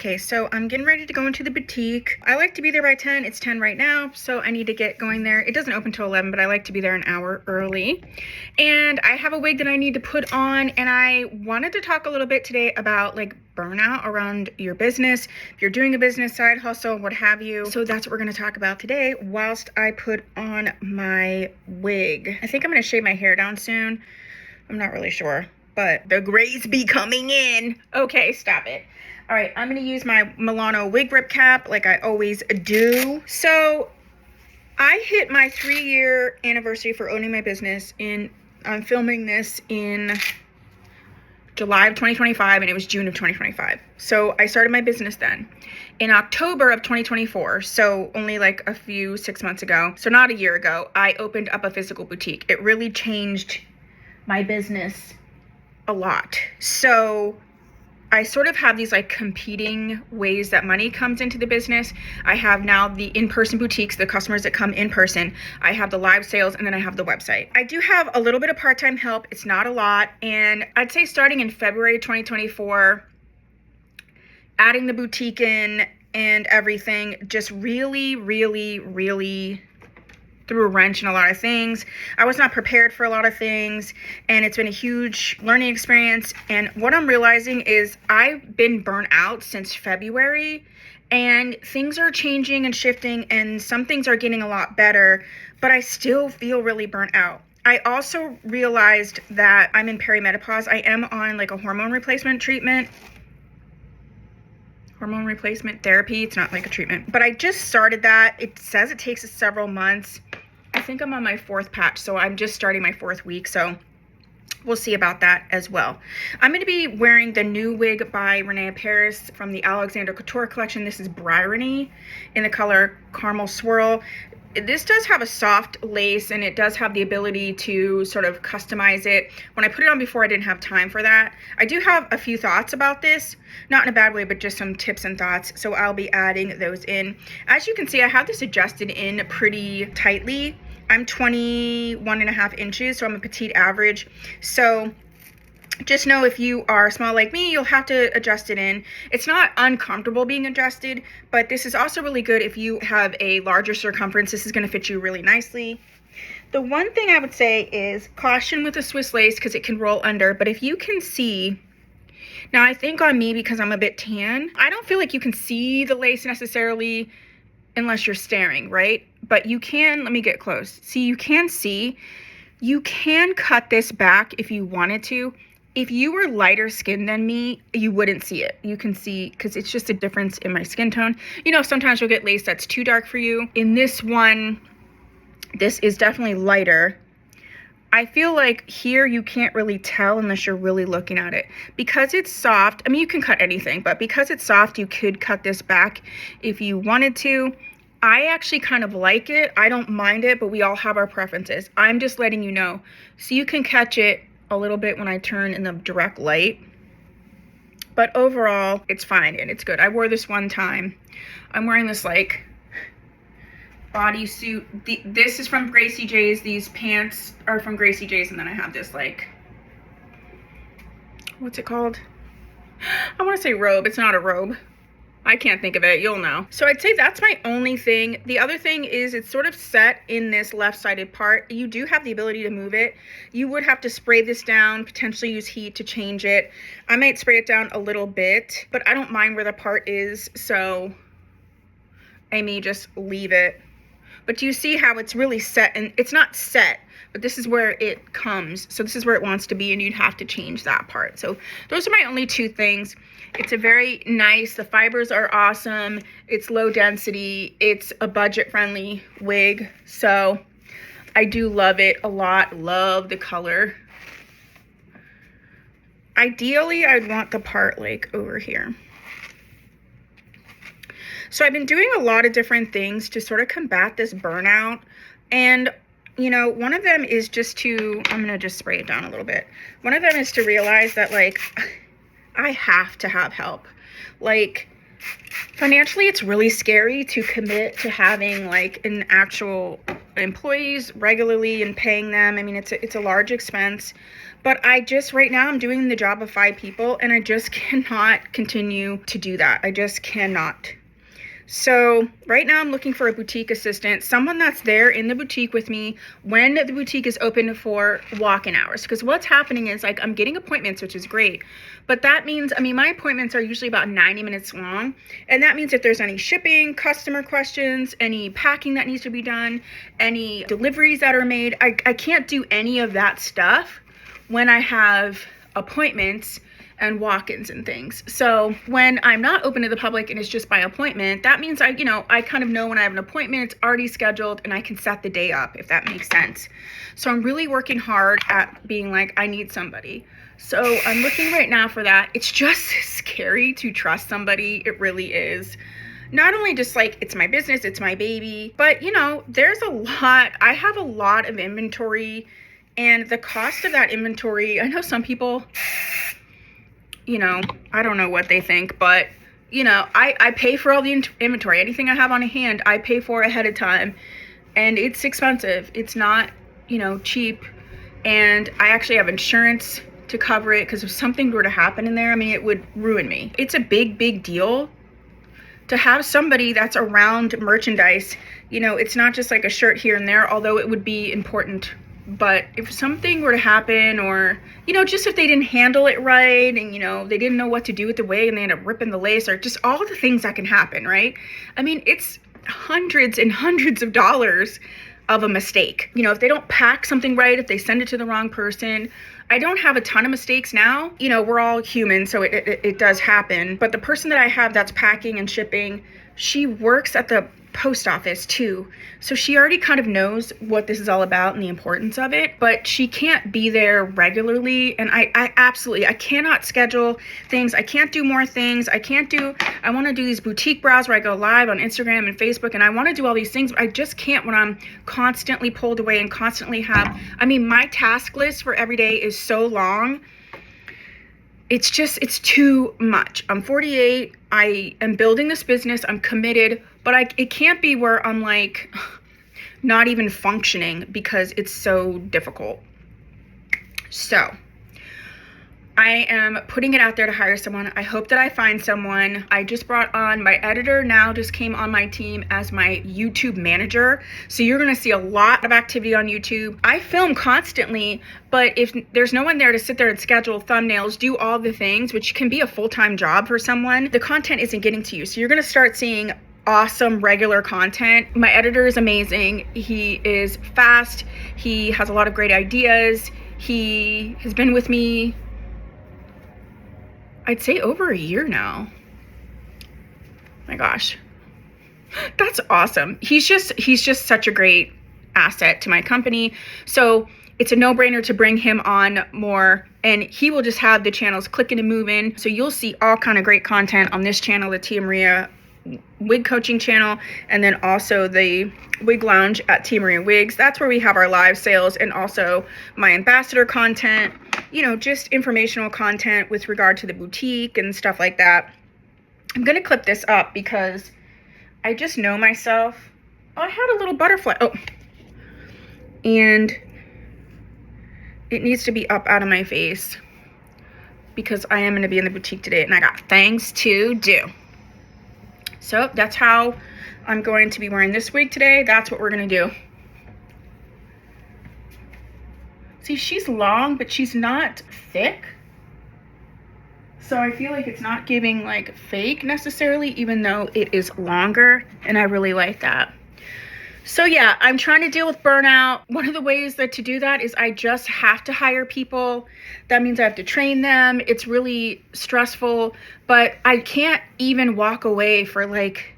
Okay, so I'm getting ready to go into the boutique. I like to be there by 10. It's 10 right now, so I need to get going there. It doesn't open till 11, but I like to be there an hour early. And I have a wig that I need to put on, and I wanted to talk a little bit today about like burnout around your business, if you're doing a business, side hustle, what have you. So that's what we're going to talk about today whilst I put on my wig. I think I'm going to shave my hair down soon. I'm not really sure, but the grays be coming in. Okay, stop it. All right, I'm going to use my Milano wig grip cap like I always do. So I hit my 3-year anniversary for owning my business I'm filming this in July of 2025, and it was June of 2025. So I started my business then. In October of 2024, so only like 6 months ago, so not a year ago, I opened up a physical boutique. It really changed my business a lot. So I sort of have these like competing ways that money comes into the business. I have now the in-person boutiques, the customers that come in person. I have the live sales, and then I have the website. I do have a little bit of part-time help. It's not a lot. And I'd say starting in February 2024, adding the boutique in and everything just really threw a wrench in a lot of things. I was not prepared for a lot of things, and it's been a huge learning experience. And what I'm realizing is I've been burnt out since February, and things are changing and shifting, and some things are getting a lot better, but I still feel really burnt out. I also realized that I'm in perimenopause. I am on like a hormone replacement therapy. It's not like a treatment, but I just started that. It says it takes several months. I think I'm on my 4th patch, so I'm just starting my 4th week, so we'll see about that as well. I'm going to be wearing the new wig by Rene of Paris from the Alexander Couture Collection. This is Bryony in the color Caramel Swirl. This does have a soft lace, and it does have the ability to sort of customize it. When I put it on before, I didn't have time for that. I do have a few thoughts about this, not in a bad way, but just some tips and thoughts, so I'll be adding those in. As you can see, I have this adjusted in pretty tightly. I'm 21.5 inches, so I'm a petite average. So just know if you are small like me, you'll have to adjust it in. It's not uncomfortable being adjusted, but this is also really good if you have a larger circumference. This is going to fit you really nicely. The one thing I would say is caution with the Swiss lace because it can roll under, but if you can see, now I think on me because I'm a bit tan, I don't feel like you can see the lace necessarily unless you're staring, right? But you can, let me get close. See, you can cut this back if you wanted to. If you were lighter skinned than me, you wouldn't see it. You can see, because it's just a difference in my skin tone. You know, sometimes you'll get lace that's too dark for you. In this one, this is definitely lighter. I feel like here you can't really tell unless you're really looking at it. Because it's soft, I mean, you can cut anything, but because it's soft, you could cut this back if you wanted to. I actually kind of like it. I don't mind it, but we all have our preferences. I'm just letting you know. So you can catch it a little bit when I turn in the direct light. But overall, it's fine and it's good. I wore this one time. I'm wearing this like bodysuit. This is from Gracie Jaye's. These pants are from Gracie Jaye's, and then I have this like, what's it called? I want to say robe. It's not a robe. I can't think of it. You'll know. So I'd say that's my only thing. The other thing is it's sort of set in this left-sided part. You do have the ability to move it. You would have to spray this down, potentially use heat to change it. I might spray it down a little bit, but I don't mind where the part is, so I may just leave it. But do you see how it's really set? And it's not set, but this is where it comes. So this is where it wants to be, and you'd have to change that part. So those are my only 2 things. It's a very nice, the fibers are awesome. It's low density. It's a budget-friendly wig. So I do love it a lot. Love the color. Ideally, I'd want the part like over here. So I've been doing a lot of different things to sort of combat this burnout. And, you know, one of them is just to, I'm going to just spray it down a little bit. One of them is to realize that, like, I have to have help. Like, financially, it's really scary to commit to having, like, an actual employees regularly and paying them. I mean, it's a large expense, but I just, right now I'm doing the job of 5 people and I just cannot continue to do that. I just cannot. So right now I'm looking for a boutique assistant, someone that's there in the boutique with me when the boutique is open for walk-in hours. Because what's happening is, like, I'm getting appointments, which is great. But that means, I mean, my appointments are usually about 90 minutes long. And that means if there's any shipping, customer questions, any packing that needs to be done, any deliveries that are made, I can't do any of that stuff when I have appointments and walk-ins and things. So when I'm not open to the public and it's just by appointment, that means I kind of know when I have an appointment, it's already scheduled and I can set the day up, if that makes sense. So I'm really working hard at being like, I need somebody. So I'm looking right now for that. It's just scary to trust somebody. It really is. Not only just like, it's my business, it's my baby, but there's a lot. I have a lot of inventory, and the cost of that inventory, I know some people, I don't know what they think, but, I pay for all the inventory. Anything I have on hand, I pay for ahead of time, and it's expensive. It's not, cheap, and I actually have insurance to cover it, because if something were to happen in there, I mean, it would ruin me. It's a big, big deal to have somebody that's around merchandise. It's not just like a shirt here and there, although it would be important. But if something were to happen, or, just if they didn't handle it right and, they didn't know what to do with the wig and they ended up ripping the lace, or just all the things that can happen, right? I mean, it's hundreds and hundreds of dollars of a mistake. If they don't pack something right, if they send it to the wrong person. I don't have a ton of mistakes now. We're all human, so it does happen. But the person that I have that's packing and shipping, she works at the post office too, so she already kind of knows what this is all about and the importance of it, but she can't be there regularly. And I absolutely cannot schedule things. I can't do more things. I want to do these boutique brows where I go live on Instagram and Facebook, and I want to do all these things, but I just can't when I'm constantly pulled away and constantly my task list for every day is so long. It's too much. I'm 48. I am building this business. I'm committed, but it can't be where I'm like not even functioning because it's so difficult. So I am putting it out there to hire someone. I hope that I find someone. I just brought on my editor, now just came on my team as my YouTube manager. So you're going to see a lot of activity on YouTube. I film constantly, but if there's no one there to sit there and schedule thumbnails, do all the things, which can be a full-time job for someone, the content isn't getting to you. So you're going to start seeing awesome regular content. My editor is amazing. He is fast. He has a lot of great ideas. He has been with me, I'd say, over a year now. My gosh, that's awesome. He's just such a great asset to my company. So it's a no-brainer to bring him on more, and he will just have the channels clicking and moving. So you'll see all kind of great content on this channel, the Tia Maria wig coaching channel, and then also the wig lounge at Tia Maria Wigs. That's where we have our live sales, and also my ambassador content, just informational content with regard to the boutique and stuff like that. I'm gonna clip this up because I just know myself. Oh, I had a little butterfly. Oh, and it needs to be up out of my face because I am going to be in the boutique today and I got things to do. So that's how I'm going to be wearing this wig today. That's what we're going to do. See, she's long, but she's not thick. So I feel like it's not giving like fake necessarily, even though it is longer, and I really like that. So yeah, I'm trying to deal with burnout. One of the ways that to do that is I just have to hire people. That means I have to train them. It's really stressful, but I can't even walk away for like,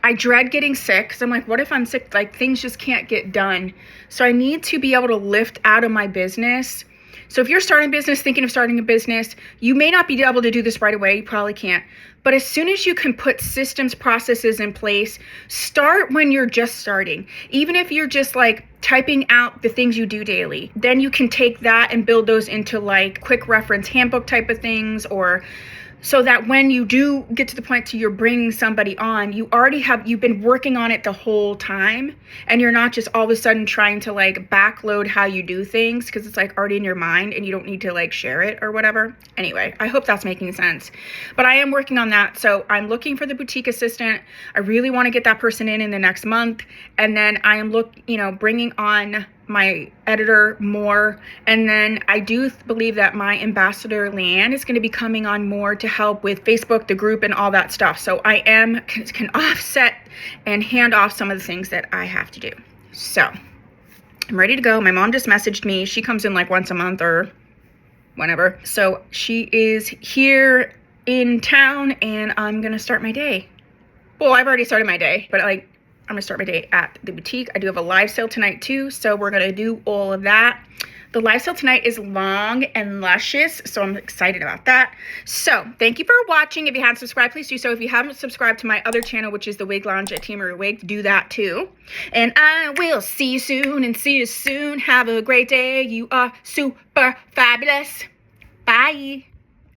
I dread getting sick because I'm like, what if I'm sick? Like things just can't get done. So I need to be able to lift out of my business. So if you're starting a business, thinking of starting a business, you may not be able to do this right away. You probably can't. But as soon as you can put systems, processes in place, start when you're just starting. Even if you're just like typing out the things you do daily, then you can take that and build those into like quick reference handbook type of things, or so that when you do get to the point to you're bringing somebody on, you've been working on it the whole time, and you're not just all of a sudden trying to like backload how you do things because it's like already in your mind and you don't need to like share it or whatever. Anyway, I hope that's making sense, but I am working on that. So I'm looking for the boutique assistant. I really want to get that person in the next month, and then I am bringing on my editor more, and then I do believe that my ambassador Leanne is going to be coming on more to help with Facebook, the group, and all that stuff. So I can offset and hand off some of the things that I have to do. So I'm ready to go. My mom just messaged me. She comes in like once a month or whenever, so she is here in town, and I'm gonna start my day. Well, I've already started my day, but like I'm gonna start my day at the boutique. I do have a live sale tonight too, so we're gonna do all of that. The live sale tonight is long and luscious, so I'm excited about that. So thank you for watching. If you haven't subscribed, please do so. If you haven't subscribed to my other channel, which is the Wig Lounge at Tea Marie Wig, do that too. And I will see you soon, and see you soon. Have a great day. You are super fabulous. Bye.